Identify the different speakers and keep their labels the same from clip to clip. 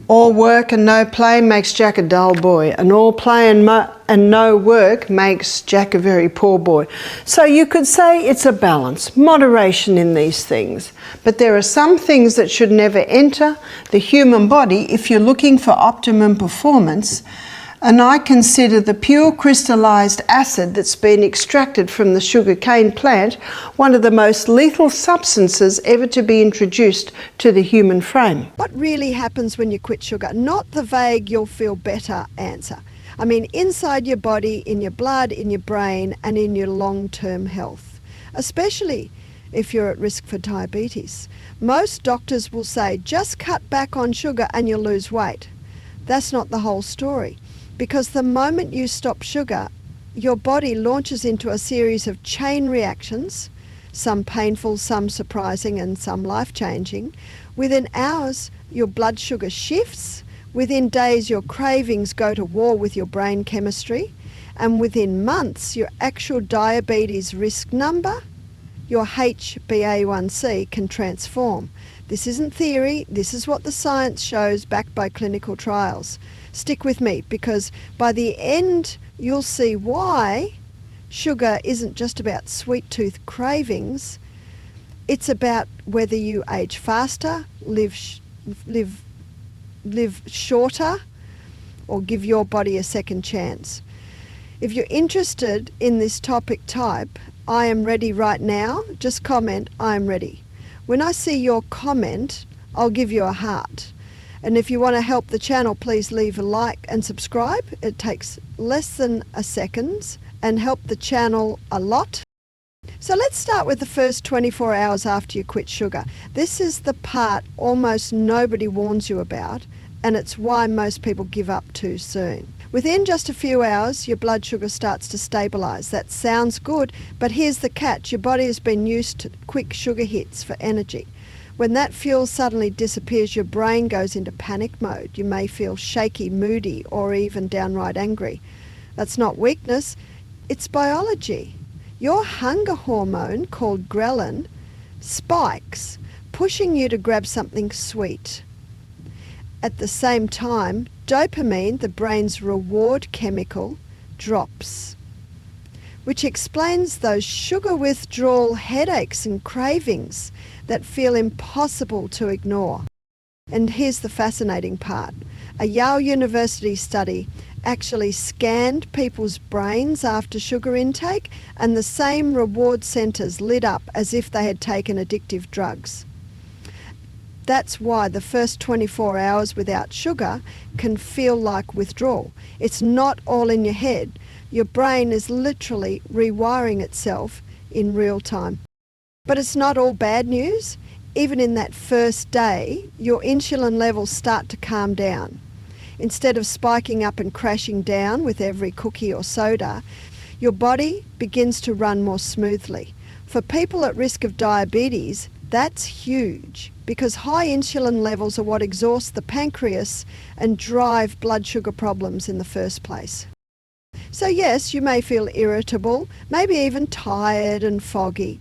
Speaker 1: All work and no play makes Jack a dull boy, and all play and no work makes Jack a very poor boy. So you could say it's a balance, moderation in these things. But there are some things that should never enter the human body if you're looking for optimum performance. And I consider the pure crystallized acid that's been extracted from the sugarcane plant one of the most lethal substances ever to be introduced to the human frame.
Speaker 2: What really happens when you quit sugar? Not the vague "you'll feel better" answer. I mean, inside your body, in your blood, in your brain, and in your long-term health, especially if you're at risk for diabetes. Most doctors will say, just cut back on sugar and you'll lose weight. That's not the whole story. Because the moment you stop sugar, your body launches into a series of chain reactions, some painful, some surprising, and some life-changing. Within hours, your blood sugar shifts. Within days, your cravings go to war with your brain chemistry. And within months, your actual diabetes risk number, your HbA1c, can transform. This isn't theory. This is what the science shows, backed by clinical trials. Stick with me, because by the end you'll see why sugar isn't just about sweet tooth cravings. It's about whether you age faster, live shorter, or give your body a second chance. If you're interested in this topic, type "I am ready" right now. Just comment "I am ready." When I see your comment, I'll give you a heart. And if you want to help the channel, please leave a like and subscribe. It takes less than a second and help the channel a lot. So let's start with the first 24 hours after you quit sugar. This is the part almost nobody warns you about, and it's why most people give up too soon. Within just a few hours, your blood sugar starts to stabilize. That sounds good, but here's the catch. Your body has been used to quick sugar hits for energy. When that fuel suddenly disappears, your brain goes into panic mode. You may feel shaky, moody, or even downright angry. That's not weakness, it's biology. Your hunger hormone, called ghrelin, spikes, pushing you to grab something sweet. At the same time, dopamine, the brain's reward chemical, drops, which explains those sugar withdrawal headaches and cravings that feel impossible to ignore. And here's the fascinating part. A Yale University study actually scanned people's brains after sugar intake, and the same reward centers lit up as if they had taken addictive drugs. That's why the first 24 hours without sugar can feel like withdrawal. It's not all in your head. Your brain is literally rewiring itself in real time. But it's not all bad news. Even in that first day, your insulin levels start to calm down. Instead of spiking up and crashing down with every cookie or soda, your body begins to run more smoothly. For people at risk of diabetes, that's huge, because high insulin levels are what exhaust the pancreas and drive blood sugar problems in the first place. So yes, you may feel irritable, maybe even tired and foggy.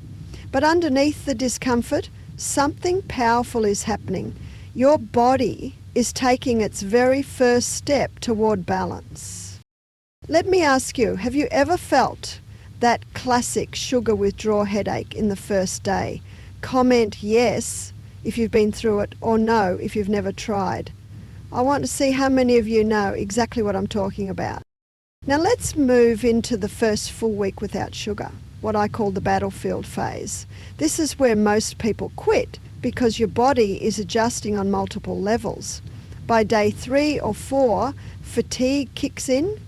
Speaker 2: But underneath the discomfort, something powerful is happening. Your body is taking its very first step toward balance. Let me ask you, have you ever felt that classic sugar withdrawal headache in the first day? Comment yes if you've been through it, or no if you've never tried. I want to see how many of you know exactly what I'm talking about. Now let's move into the first full week without sugar, what I call the battlefield phase. This is where most people quit because your body is adjusting on multiple levels. By day 3 or 4, fatigue kicks in,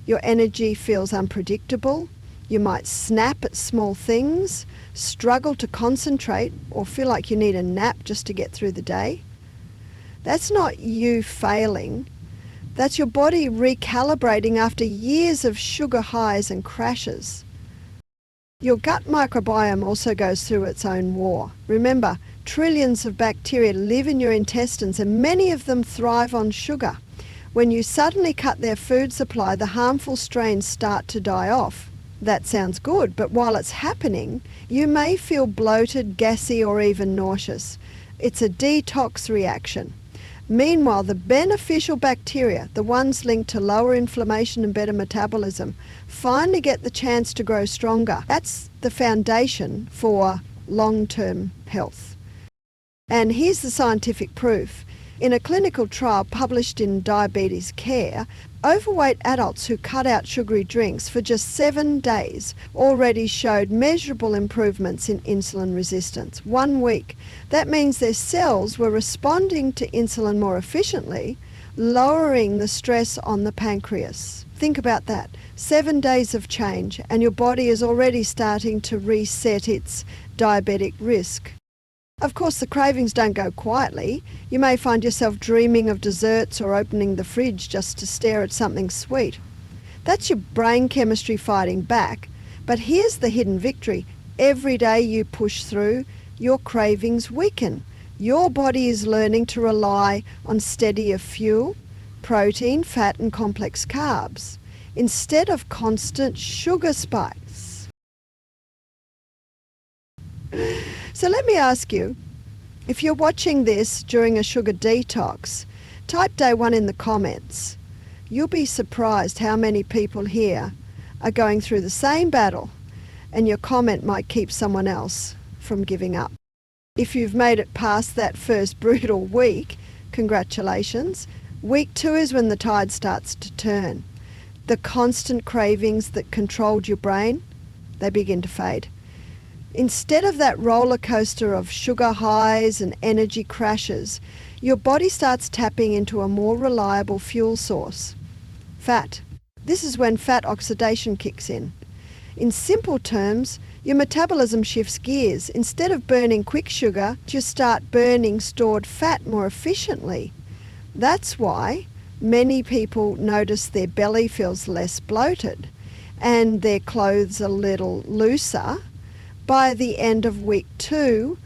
Speaker 2: your energy feels unpredictable, you might snap at small things, struggle to concentrate, or feel like you need a nap just to get through the day. That's not you failing. That's your body recalibrating after years of sugar highs and crashes. Your gut microbiome also goes through its own war. Remember, trillions of bacteria live in your intestines, and many of them thrive on sugar. When you suddenly cut their food supply, the harmful strains start to die off. That sounds good, but while it's happening, you may feel bloated, gassy, or even nauseous. It's a detox reaction. Meanwhile, the beneficial bacteria, the ones linked to lower inflammation and better metabolism, finally get the chance to grow stronger. That's the foundation for long-term health. And here's the scientific proof. In a clinical trial published in Diabetes Care, overweight adults who cut out sugary drinks for just 7 days already showed measurable improvements in insulin resistance. 1 week. That means their cells were responding to insulin more efficiently, lowering the stress on the pancreas. Think about that. 7 days of change, and your body is already starting to reset its diabetic risk. Of course, the cravings don't go quietly. You may find yourself dreaming of desserts or opening the fridge just to stare at something sweet. That's your brain chemistry fighting back. But here's the hidden victory. Every day you push through, your cravings weaken. Your body is learning to rely on steadier fuel, protein, fat and complex carbs, instead of constant sugar spikes. So let me ask you, if you're watching this during a sugar detox, type day 1 in the comments. You'll be surprised how many people here are going through the same battle, and your comment might keep someone else from giving up. If you've made it past that first brutal week, congratulations. Week 2 is when the tide starts to turn. The constant cravings that controlled your brain, they begin to fade. Instead of that roller coaster of sugar highs and energy crashes, your body starts tapping into a more reliable fuel source, fat. This is when fat oxidation kicks in. In simple terms, your metabolism shifts gears. Instead of burning quick sugar, you start burning stored fat more efficiently. That's why many people notice their belly feels less bloated and their clothes a little looser by the end of week 2,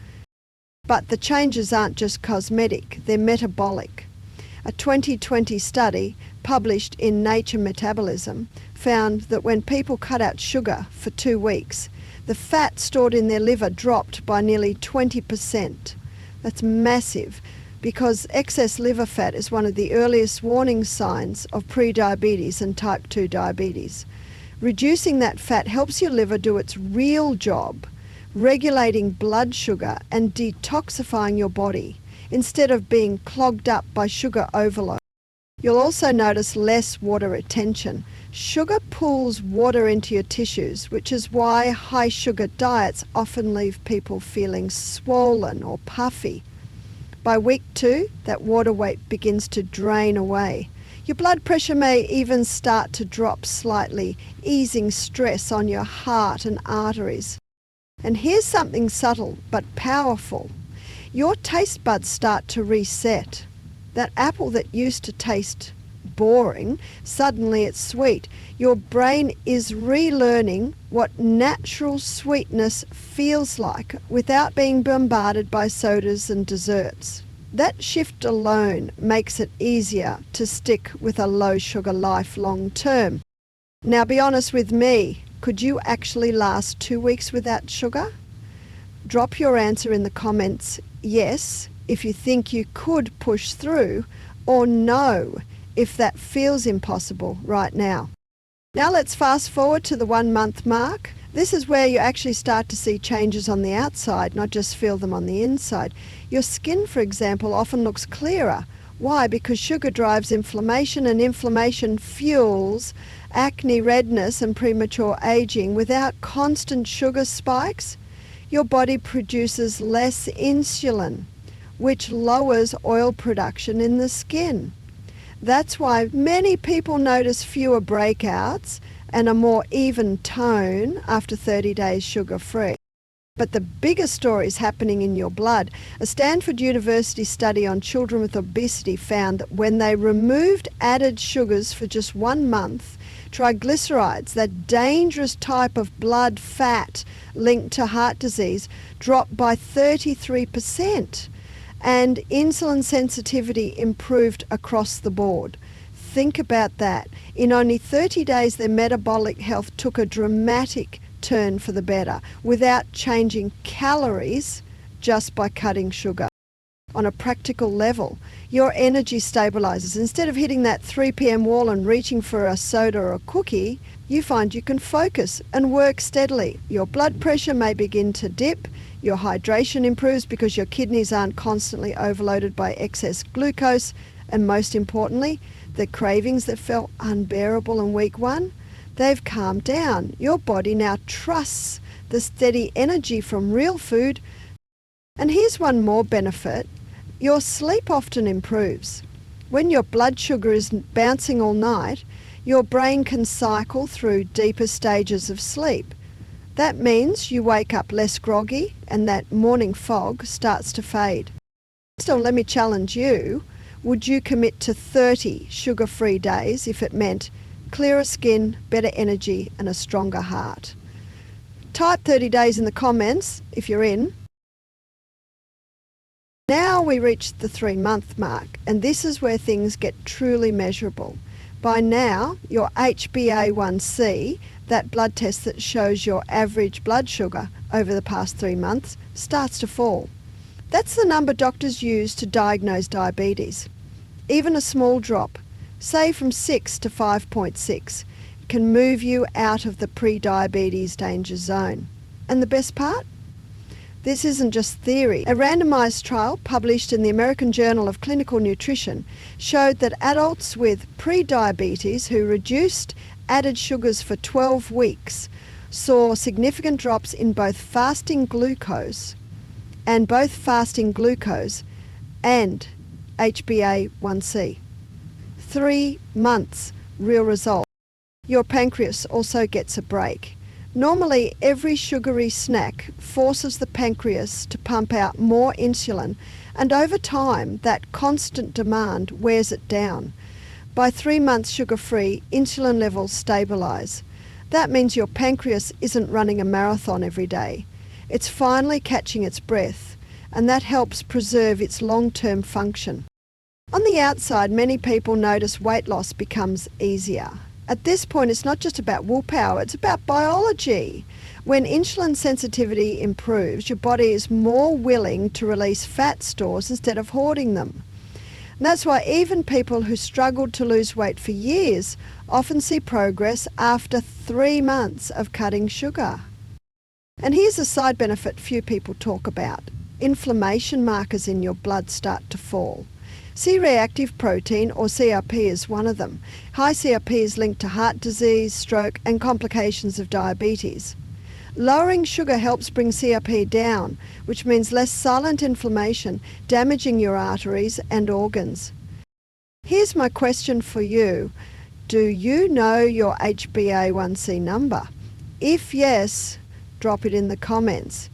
Speaker 2: but the changes aren't just cosmetic, they're metabolic. A 2020 study published in Nature Metabolism found that when people cut out sugar for 2 weeks, the fat stored in their liver dropped by nearly 20%. That's massive, because excess liver fat is one of the earliest warning signs of prediabetes and type 2 diabetes. Reducing that fat helps your liver do its real job, regulating blood sugar and detoxifying your body, instead of being clogged up by sugar overload. You'll also notice less water retention. Sugar pulls water into your tissues, which is why high sugar diets often leave people feeling swollen or puffy. By week 2, that water weight begins to drain away. Your blood pressure may even start to drop slightly, easing stress on your heart and arteries. And here's something subtle but powerful. Your taste buds start to reset. That apple that used to taste boring, suddenly it's sweet. Your brain is relearning what natural sweetness feels like without being bombarded by sodas and desserts. That shift alone makes it easier to stick with a low sugar life long term. Now be honest with me, could you actually last 2 weeks without sugar? Drop your answer in the comments, yes, if you think you could push through, or no, if that feels impossible right now. Now let's fast forward to the 1 month mark. This is where you actually start to see changes on the outside, not just feel them on the inside. Your skin, for example, often looks clearer. Why? Because sugar drives inflammation, and inflammation fuels acne, redness and premature aging. Without constant sugar spikes, your body produces less insulin, which lowers oil production in the skin. That's why many people notice fewer breakouts and a more even tone after 30 days sugar-free. But the bigger story is happening in your blood. A Stanford University study on children with obesity found that when they removed added sugars for just 1 month, triglycerides, that dangerous type of blood fat linked to heart disease, dropped by 33%. And insulin sensitivity improved across the board. Think about that. In only 30 days, their metabolic health took a dramatic turn for the better without changing calories, just by cutting sugar. on a practical level. Your energy stabilizes. Instead of hitting that 3 p.m. wall and reaching for a soda or a cookie, you find you can focus and work steadily. Your blood pressure may begin to dip. Your hydration improves because your kidneys aren't constantly overloaded by excess glucose. And most importantly, the cravings that felt unbearable in week 1, they've calmed down. Your body now trusts the steady energy from real food. And here's one more benefit. Your sleep often improves. When your blood sugar is bouncing all night, your brain can cycle through deeper stages of sleep. That means you wake up less groggy and that morning fog starts to fade. So let me challenge you. Would you commit to 30 sugar-free days if it meant clearer skin, better energy and a stronger heart? Type 30 days in the comments if you're in. Now we reach the 3-month mark, and this is where things get truly measurable. By now, your HbA1c, that blood test that shows your average blood sugar over the past 3 months, starts to fall. That's the number doctors use to diagnose diabetes. Even a small drop, say from 6 to 5.6, can move you out of the pre-diabetes danger zone. And the best part? This isn't just theory. A randomized trial published in the American Journal of Clinical Nutrition showed that adults with pre-diabetes who reduced added sugars for 12 weeks saw significant drops in both fasting glucose and HbA1c. 3 months, real result. Your pancreas also gets a break. Normally, every sugary snack forces the pancreas to pump out more insulin, and over time, that constant demand wears it down. By 3 months sugar-free, insulin levels stabilise. That means your pancreas isn't running a marathon every day. It's finally catching its breath, and that helps preserve its long-term function. On the outside, many people notice weight loss becomes easier. At this point, it's not just about willpower, it's about biology. When insulin sensitivity improves, your body is more willing to release fat stores instead of hoarding them. And that's why even people who struggled to lose weight for years often see progress after 3 months of cutting sugar. And here's a side benefit few people talk about. Inflammation markers in your blood start to fall. C-reactive protein, or CRP, is one of them. High CRP is linked to heart disease, stroke, and complications of diabetes. Lowering sugar helps bring CRP down, which means less silent inflammation, damaging your arteries and organs. Here's my question for you. Do you know your HbA1c number? If yes, drop it in the comments.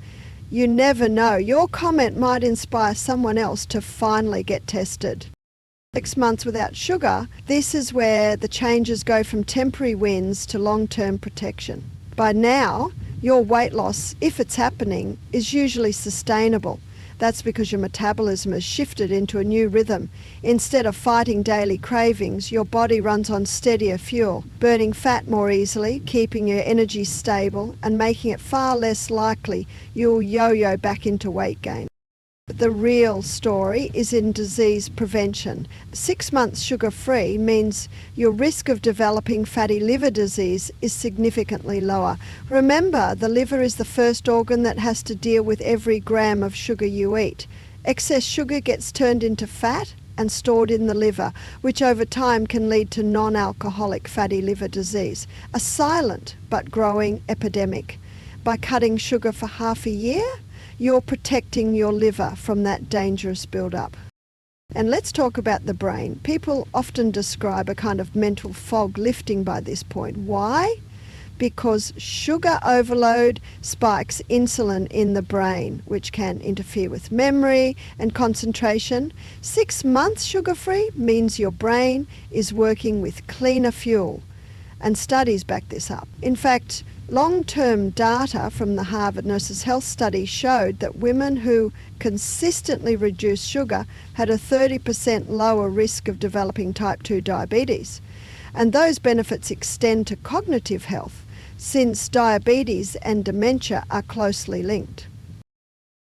Speaker 2: You never know. Your comment might inspire someone else to finally get tested. 6 months without sugar, this is where the changes go from temporary wins to long-term protection. By now, your weight loss, if it's happening, is usually sustainable. That's because your metabolism has shifted into a new rhythm. Instead of fighting daily cravings, your body runs on steadier fuel, burning fat more easily, keeping your energy stable, and making it far less likely you'll yo-yo back into weight gain. But the real story is in disease prevention. 6 months sugar-free means your risk of developing fatty liver disease is significantly lower. Remember, the liver is the first organ that has to deal with every gram of sugar you eat. Excess sugar gets turned into fat and stored in the liver, which over time can lead to non-alcoholic fatty liver disease, a silent but growing epidemic. By cutting sugar for half a year, you're protecting your liver from that dangerous build-up. And let's talk about the brain. People often describe a kind of mental fog lifting by this point. Why? Because sugar overload spikes insulin in the brain, which can interfere with memory and concentration. 6 months sugar-free means your brain is working with cleaner fuel, and studies back this up. In fact, long-term data from the Harvard Nurses Health Study showed that women who consistently reduced sugar had a 30% lower risk of developing type 2 diabetes. And those benefits extend to cognitive health, since diabetes and dementia are closely linked.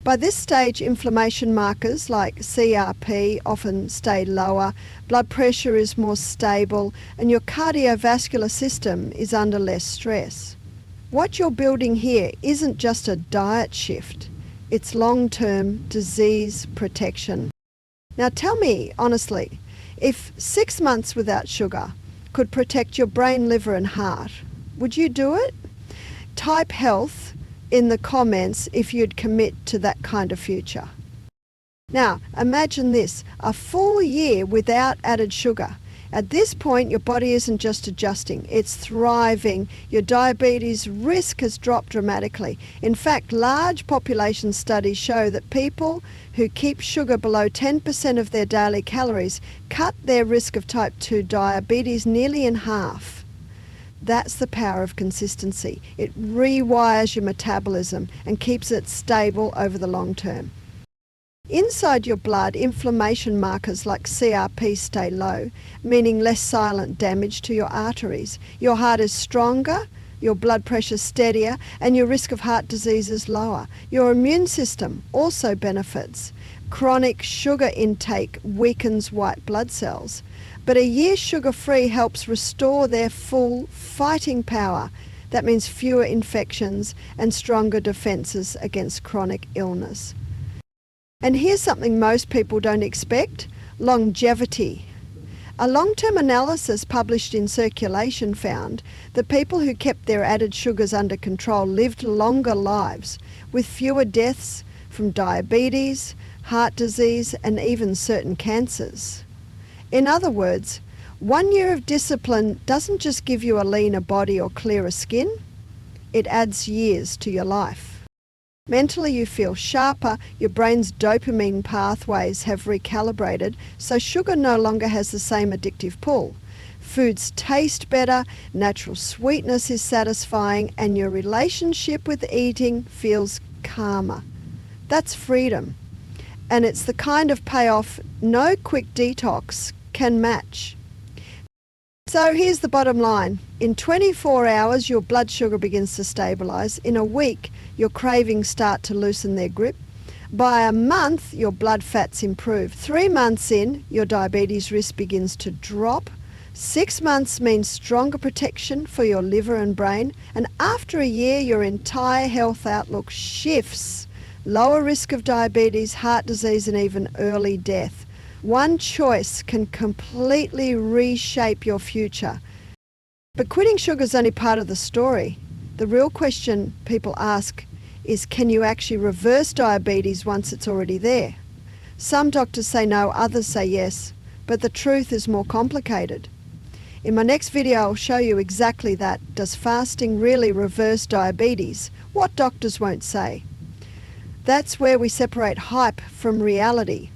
Speaker 2: By this stage, inflammation markers like CRP often stay lower, blood pressure is more stable, and your cardiovascular system is under less stress. What you're building here isn't just a diet shift, it's long-term disease protection. Now tell me, honestly, if 6 months without sugar could protect your brain, liver and heart, would you do it? Type health in the comments if you'd commit to that kind of future. Now, imagine this, a full year without added sugar. At this point, your body isn't just adjusting, it's thriving. Your diabetes risk has dropped dramatically. In fact, large population studies show that people who keep sugar below 10% of their daily calories cut their risk of type 2 diabetes nearly in half. That's the power of consistency. It rewires your metabolism and keeps it stable over the long term. Inside your blood, inflammation markers like CRP stay low, meaning less silent damage to your arteries. Your heart is stronger, your blood pressure steadier, and your risk of heart disease is lower. Your immune system also benefits. Chronic sugar intake weakens white blood cells, but a year sugar-free helps restore their full fighting power. That means fewer infections and stronger defenses against chronic illness. And here's something most people don't expect: longevity. A long-term analysis published in Circulation found that people who kept their added sugars under control lived longer lives, with fewer deaths from diabetes, heart disease, and even certain cancers. In other words, 1 year of discipline doesn't just give you a leaner body or clearer skin, it adds years to your life. Mentally, you feel sharper, your brain's dopamine pathways have recalibrated, so sugar no longer has the same addictive pull. Foods taste better, natural sweetness is satisfying, and your relationship with eating feels calmer. That's freedom. And it's the kind of payoff no quick detox can match. So here's the bottom line. In 24 hours, your blood sugar begins to stabilise. In a week, your cravings start to loosen their grip. By a month, your blood fats improve. 3 months in, your diabetes risk begins to drop. 6 months means stronger protection for your liver and brain. And after a year, your entire health outlook shifts. Lower risk of diabetes, heart disease, and even early death. One choice can completely reshape your future. But quitting sugar is only part of the story. The real question people ask is, can you actually reverse diabetes once it's already there? Some doctors say no, others say yes, but the truth is more complicated. In my next video, I'll show you exactly that. Does fasting really reverse diabetes? What doctors won't say. That's where we separate hype from reality.